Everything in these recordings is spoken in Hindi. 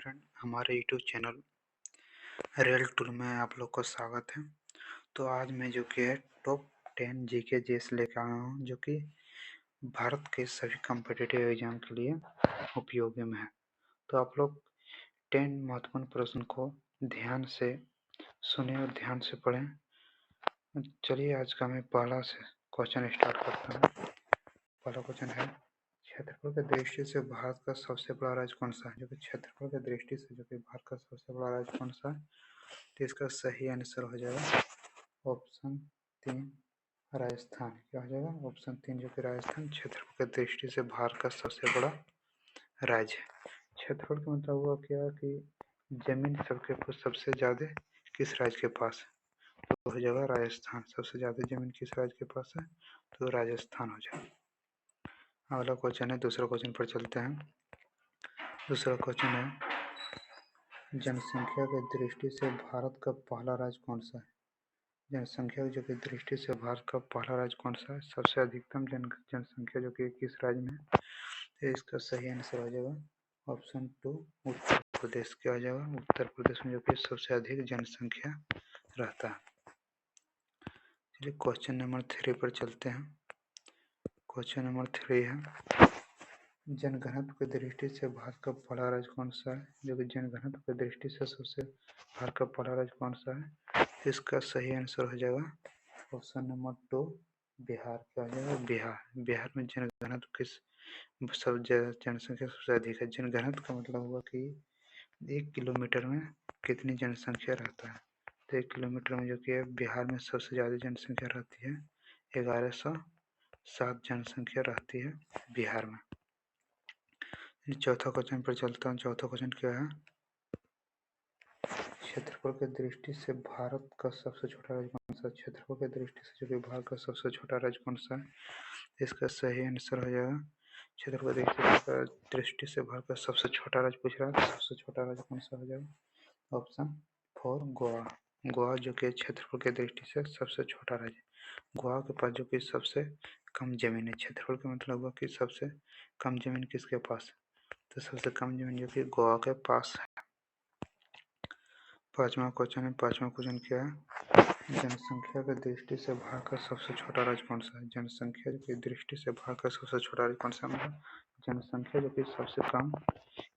फ्रेंड, हमारे यूट्यूब चैनल रियल टूर में आप लोग को स्वागत है। तो आज मैं जो कि है टॉप 10 जीके जीएस लेकर आया हूँ, जो कि भारत के सभी कॉम्पिटिटिव एग्जाम के लिए उपयोगी में है। तो आप लोग 10 महत्वपूर्ण प्रश्न को ध्यान से सुने और ध्यान से पढ़ें। चलिए आज का मैं पहला से क्वेश्चन स्टार्ट करता हूँ। पहला क्वेश्चन है, क्षेत्रफल की दृष्टि से भारत का सबसे बड़ा राज्य कौन सा है? जो कि क्षेत्रफल की दृष्टि से जो कि भारत का सबसे बड़ा राज्य कौन सा है? तो इसका सही आंसर हो जाएगा ऑप्शन 3 राजस्थान। क्या हो जाएगा? ऑप्शन 3 जो कि राजस्थान क्षेत्रफल की दृष्टि से भारत का सबसे बड़ा राज्य है। क्षेत्रफल का मतलब हुआ क्या कि जमीन सबके सबसे ज़्यादा किस राज्य के पास है? तो हो जाएगा राजस्थान। सबसे ज़्यादा जमीन किस राज्य के पास है? तो राजस्थान हो जाएगा। अगला क्वेश्चन है, दूसरा क्वेश्चन पर चलते हैं। दूसरा क्वेश्चन है, जनसंख्या की दृष्टि से भारत का पहला राज्य कौन सा है? जनसंख्या की दृष्टि से भारत का पहला राज्य कौन सा है? सबसे अधिकतम जनसंख्या जो कि किस राज्य में है? तो इसका सही आंसर हो जाएगा ऑप्शन 2 उत्तर प्रदेश। क्या हो जाएगा? उत्तर प्रदेश में जो कि सबसे अधिक जनसंख्या रहता है। चलिए क्वेश्चन नंबर 3 पर चलते हैं। क्वेश्चन नंबर 3 है, जनघनत्व की दृष्टि से भारत का पहला राज्य कौन सा है? जो कि जनघनत्व की दृष्टि से सबसे भारत का पहला राज्य कौन सा है? इसका सही आंसर हो जाएगा ऑप्शन नंबर 2 बिहार। क्या हो जाएगा? बिहार। बिहार में जनघनत्व किस सब जनसंख्या सबसे अधिक है। जनघनत्व का मतलब हुआ कि 1 किलोमीटर में कितनी जनसंख्या रहता है। तो 1 किलोमीटर में जो कि बिहार में सबसे ज़्यादा जनसंख्या रहती है, 1107 जनसंख्या रहती है बिहार में। चौथा क्वेश्चन पर चलता हूँ। चौथा क्वेश्चन क्या है, क्षेत्रफल की दृष्टि से भारत का सबसे छोटा राज्य कौन सा? क्षेत्रफल की दृष्टि से जो कि भारत का सबसे छोटा राज्य कौन सा है? इसका सही आंसर हो जाएगा क्षेत्रफल की दृष्टि से भारत का सबसे छोटा राज्य पूछ रहा है। सबसे छोटा राज्य कौन सा हो जाएगा? ऑप्शन 4 गोवा। गोवा जो कि क्षेत्रफल की दृष्टि से सबसे छोटा राज्य। गोवा के पास जो कि सबसे कम जमीन है। क्षेत्रफल का मतलब हुआ कि सबसे कम जमीन किसके पास है? तो सबसे कम जमीन जो कि गोवा के पास है। पांचवा क्वेश्चन है। पांचवा क्वेश्चन क्या है, जनसंख्या की दृष्टि से भारत का सबसे छोटा राज्य कौन सा है? जनसंख्या की दृष्टि से भारत का सबसे छोटा राज्य कौन सा? मतलब जनसंख्या जो कि सबसे कम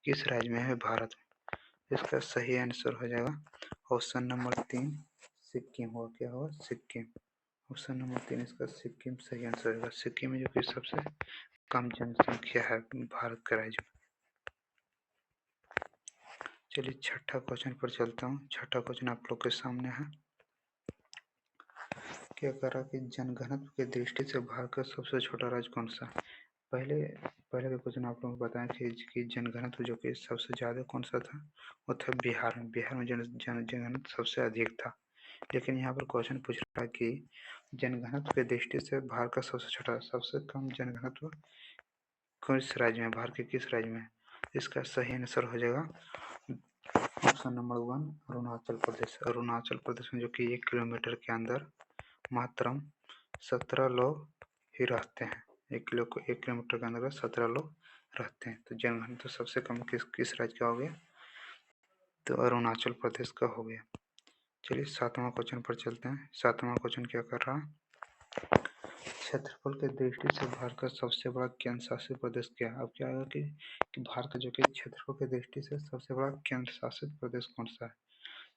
किस राज्य में है भारत में? इसका सही आंसर हो जाएगा ऑप्शन नंबर 3 सिक्किम। हुआ क्या होगा? सिक्किम। ऑप्शन नंबर 3 इसका सिक्किम सही आंसर होगा। सिक्किम में जो कि सबसे कम जनसंख्या है भारत के राज्य में। चलिए छठा क्वेश्चन पर चलता हूँ। छठा क्वेश्चन आप लोग के सामने है। क्या करा कि जनघनत्व की दृष्टि से भारत का सबसे छोटा राज्य कौन सा? पहले का क्वेश्चन आप लोगों को बताया कि जनघनत्व जो कि सबसे ज़्यादा कौन सा था? वो था बिहार में। बिहार में जनघनत्व सबसे अधिक था। लेकिन यहाँ पर क्वेश्चन पूछ रहा है कि जनघनत्व की दृष्टि से भारत का सबसे छोटा सबसे कम जनघनत्व किस राज्य में? भारत के किस राज्य में? इसका सही आंसर हो जाएगा ऑप्शन नंबर 1 अरुणाचल प्रदेश। अरुणाचल प्रदेश में जो कि 1 किलोमीटर के अंदर मात्र 17 लोग ही रहते हैं। 1 किलोमीटर के अंदर 17 लोग रहते हैं। तो जनघनत्व तो सबसे कम किस राज्य का हो गया? तो अरुणाचल प्रदेश का हो गया। चलिए सातवां क्वेश्चन पर चलते हैं। सातवां क्वेश्चन क्या कर रहा है, क्षेत्रफल की दृष्टि से भारत का सबसे बड़ा केंद्र शासित प्रदेश क्या है? अब क्या होगा कि भारत का जो कि क्षेत्रफल की दृष्टि से सबसे बड़ा केंद्र शासित प्रदेश कौन सा है?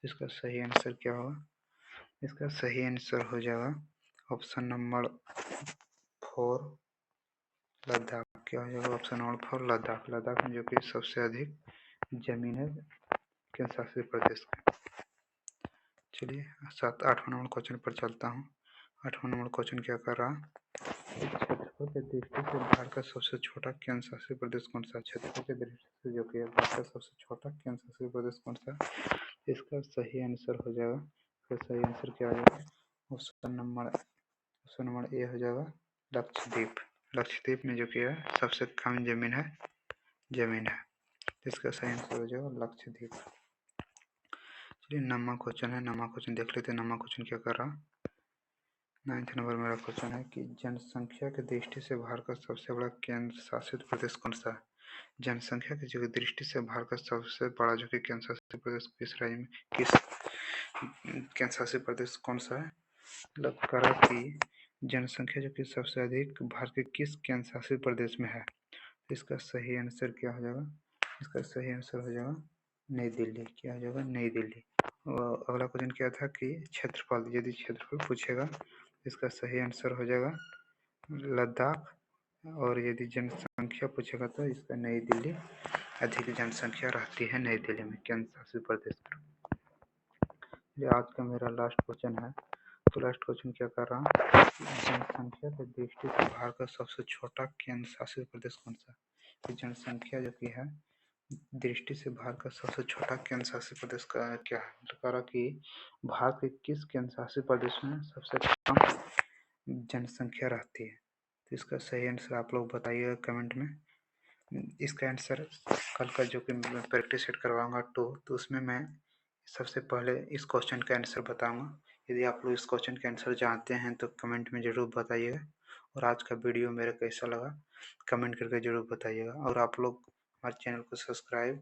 इसका सही आंसर क्या होगा? इसका सही आंसर हो जाएगा ऑप्शन नंबर 4 लद्दाख। क्या हो जाएगा? Option number 4 Ladakh. लद्दाख में जो कि सबसे अधिक जमीन है केंद्र शासित प्रदेश का। चलिए 8वां नंबर क्वेश्चन पर चलता हूँ। 8वां नंबर क्वेश्चन क्या कर रहा है, क्षेत्रफल की दृष्टि से भारत का सबसे छोटा केंद्र शासित प्रदेश कौन सा? क्षेत्रफल की दृष्टि से जो कि भारत का सबसे छोटा केंद्र शासित प्रदेश कौन सा? इसका सही आंसर हो जाएगा, फिर सही आंसर क्या हो जाएगा? ऑप्शन नंबर ए हो जाएगा लक्षद्वीप। लक्षद्वीप में जो कि है सबसे कम जमीन है इसका सही आंसर हो जाएगा लक्षद्वीप। चलिए 9वां क्वेश्चन है। 9वां क्वेश्चन देख लेते हैं। 9वां क्वेश्चन क्या कर रहा है, 9th नंबर मेरा क्वेश्चन है कि जनसंख्या की दृष्टि से भारत का सबसे बड़ा केंद्र शासित प्रदेश कौन सा है? जनसंख्या की जो दृष्टि से भारत का सबसे बड़ा जो कि केंद्र शासित प्रदेश किस राज्य में किस केंद्र शासित प्रदेश कौन सा है? मतलब करा कि जनसंख्या जो कि सबसे अधिक भारत के किस केंद्र शासित प्रदेश में है? इसका सही आंसर क्या हो जाएगा? इसका सही आंसर हो जाएगा नई दिल्ली। क्या हो जाएगा? नई दिल्ली। और अगला क्वेश्चन क्या था कि क्षेत्रफल, यदि क्षेत्रफल पूछेगा इसका सही आंसर हो जाएगा लद्दाख। और यदि जनसंख्या पूछेगा तो इसका नई दिल्ली अधिक जनसंख्या रहती है नई दिल्ली में, केंद्र शासित प्रदेश पर। ये आज का मेरा लास्ट क्वेश्चन है। तो लास्ट क्वेश्चन क्या कर रहा हूँ, जनसंख्या की दृष्टि से भारत का सबसे छोटा केंद्र शासित प्रदेश कौन सा? तो जनसंख्या जो कि है दृष्टि से भारत का सबसे छोटा केंद्र शासित प्रदेश का क्या है? तो कह रहा कि भारत के किस केंद्र शासित प्रदेश में सबसे कम जनसंख्या रहती है? तो इसका सही आंसर आप लोग बताइएगा कमेंट में। इसका आंसर कल का जो कि मैं प्रैक्टिस सेट करवाऊंगा तो उसमें मैं सबसे पहले इस क्वेश्चन का आंसर बताऊंगा। यदि आप लोग इस क्वेश्चन का आंसर जानते हैं तो कमेंट में ज़रूर बताइएगा। और आज का वीडियो मेरा कैसा लगा कमेंट करके ज़रूर बताइएगा। और आप लोग हमारे चैनल को सब्सक्राइब,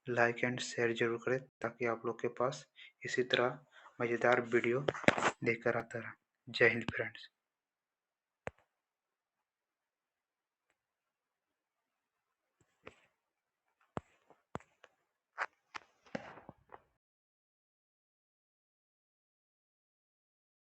लाइक एंड शेयर जरूर करें ताकि आप लोग के पास इसी तरह मज़ेदार वीडियो लेकर आता रहा। जय हिंद फ्रेंड्स।